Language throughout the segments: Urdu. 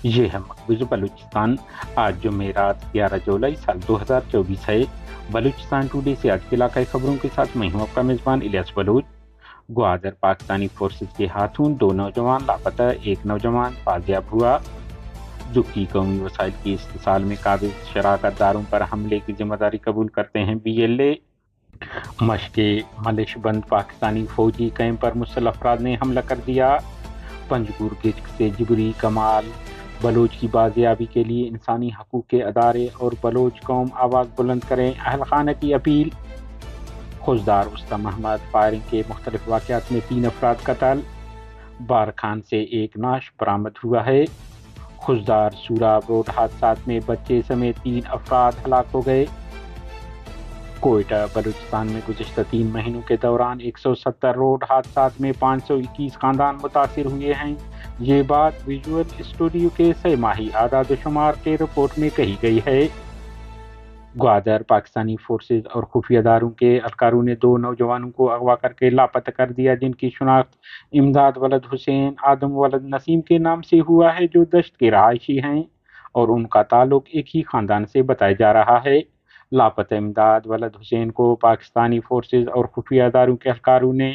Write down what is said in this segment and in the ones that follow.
یہ ہے مقبوض بلوچستان۔ آج جمعرات 11 جولائی سال 2024 ہے۔ بلوچستان ٹوڈے سے آج کے علاقائی خبروں کے ساتھ میں ہوں آپ کا میزبان الیاس بلوچ۔ گوادر پاکستانی فورسز کے ہاتھوں 2 نوجوان لاپتہ، 1 نوجوان بازیاب ہوا۔ دکھی قومی وسائل کی استحصال میں قابض شراکت داروں پر حملے کی ذمہ داری قبول کرتے ہیں بی ایل اے۔ مشق ملش بند پاکستانی فوجی کیمپ پر مسلح افراد نے حملہ کر دیا۔ پنجگور گچک سے جبری کمال بلوچ کی بازیابی کے لیے انسانی حقوق کے ادارے اور بلوچ قوم آواز بلند کریں، اہل خانہ کی اپیل۔ خوزدار اسطى محمد فائرنگ کے مختلف واقعات میں 3 افراد قتل۔ بارکھان سے 1 نعش برآمد ہوا ہے۔ خوزدار سوراب روڈ حادثات میں بچے سمیت 3 افراد ہلاک ہو گئے۔ کوئٹہ بلوچستان میں گزشتہ 3 مہینوں کے دوران 170 روڈ حادثات میں 521 خاندان متاثر ہوئے ہیں۔ یہ بات ویژول اسٹوڈیو کے 6 ماہی اعداد و شمار کے رپورٹ میں کہی گئی ہے۔ گوادر پاکستانی فورسز اور خفیہ اداروں کے اہلکاروں نے 2 نوجوانوں کو اغوا کر کے لاپتہ کر دیا، جن کی شناخت امداد ولد حسین، آدم ولد نسیم کے نام سے ہوا ہے، جو دشت کے رہائشی ہیں اور ان کا تعلق ایک ہی خاندان سے بتایا جا رہا ہے۔ لاپتہ امداد ولد حسین کو پاکستانی فورسز اور خفیہ اداروں کے اہلکاروں نے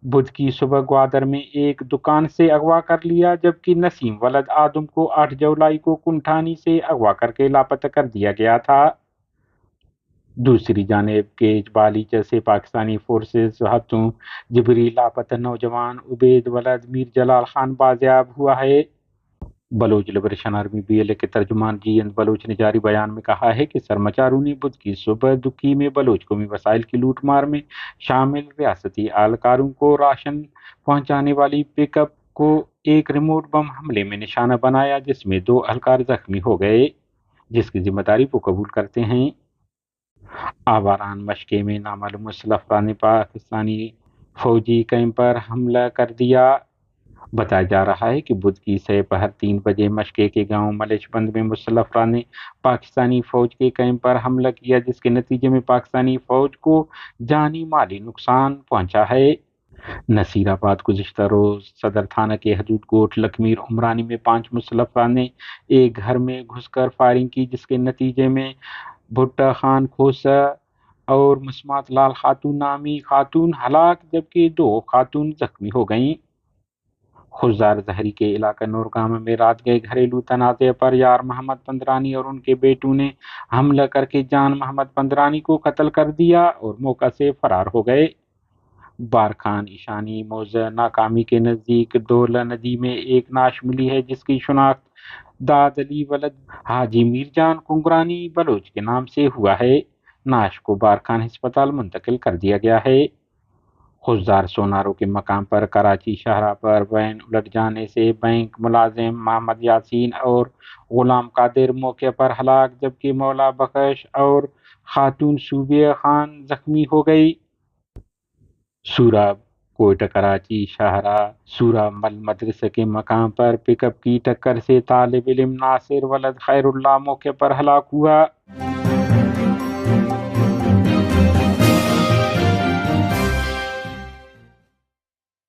بدھ کی صبح گوادر میں ایک دکان سے اغوا کر لیا، جبکہ نسیم ولد آدم کو 8 جولائی کو کنٹھانی سے اغوا کر کے لاپتہ کر دیا گیا تھا۔ دوسری جانب کیچ بالیچہ سے پاکستانی فورسز ہاتھوں جبری لاپتہ نوجوان عبید ولد میر جلال خان بازیاب ہوا ہے۔ Baloch liberation army B L A کے ترجمان جی این بلوچ نے جاری بیان میں کہا ہے کہ سرمچاروں نے بدھ کی صبح دکھی میں بلوچ قومی وسائل کی لوٹ مار میں شامل ریاستی اہلکاروں کو راشن پہنچانے والی پک اپ کو ایک ریموٹ بم حملے میں نشانہ بنایا، جس میں 2 اہلکار زخمی ہو گئے، جس کی ذمہ داری وہ قبول کرتے ہیں۔ آواران مشقے میں نامعلوم مسلح افراد نے پاکستانی فوجی کیمپ پر حملہ کر دیا۔ بتایا جا رہا ہے کہ بدھ کی پہر 3 بجے مشقے کے گاؤں ملش بند میں مسلح افراد نے پاکستانی فوج کے کیمپ پر حملہ کیا، جس کے نتیجے میں پاکستانی فوج کو جانی مالی نقصان پہنچا ہے۔ نصیر آباد گزشتہ روز صدر تھانہ کے حدود کوٹ لکھمیر عمرانی میں 5 مسلح افراد نے ایک گھر میں گھس کر فائرنگ کی، جس کے نتیجے میں بھٹا خان کھوسہ اور مسمات لال خاتون نامی خاتون ہلاک، جبکہ 2 خاتون زخمی ہو گئیں۔ خوزدار زہری کے علاقہ نورگامہ میں رات گئے گھریلو تنازع پر یار محمد پندرانی اور ان کے بیٹوں نے حملہ کر کے جان محمد پندرانی کو قتل کر دیا اور موقع سے فرار ہو گئے۔ بارکھان ایشانی موضع ناکامی کے نزدیک دولہ ندی میں 1 نعش ملی ہے، جس کی شناخت داد علی ولد حاجی میرجان کنگرانی بلوچ کے نام سے ہوا ہے۔ نعش کو بارکھان ہسپتال منتقل کر دیا گیا ہے۔ خوزدار سونارو کے مقام پر کراچی شاہراہ پر وین الٹ جانے سے بینک ملازم محمد یاسین اور غلام قادر موقع پر ہلاک، جبکہ مولا بخش اور خاتون صوبیہ خان زخمی ہو گئی۔ سوراب کوئٹہ کراچی شاہراہ سورہ مل مدرسہ کے مقام پر پک اپ کی ٹکر سے طالب علم ناصر ولد خیر اللہ موقع پر ہلاک ہوا۔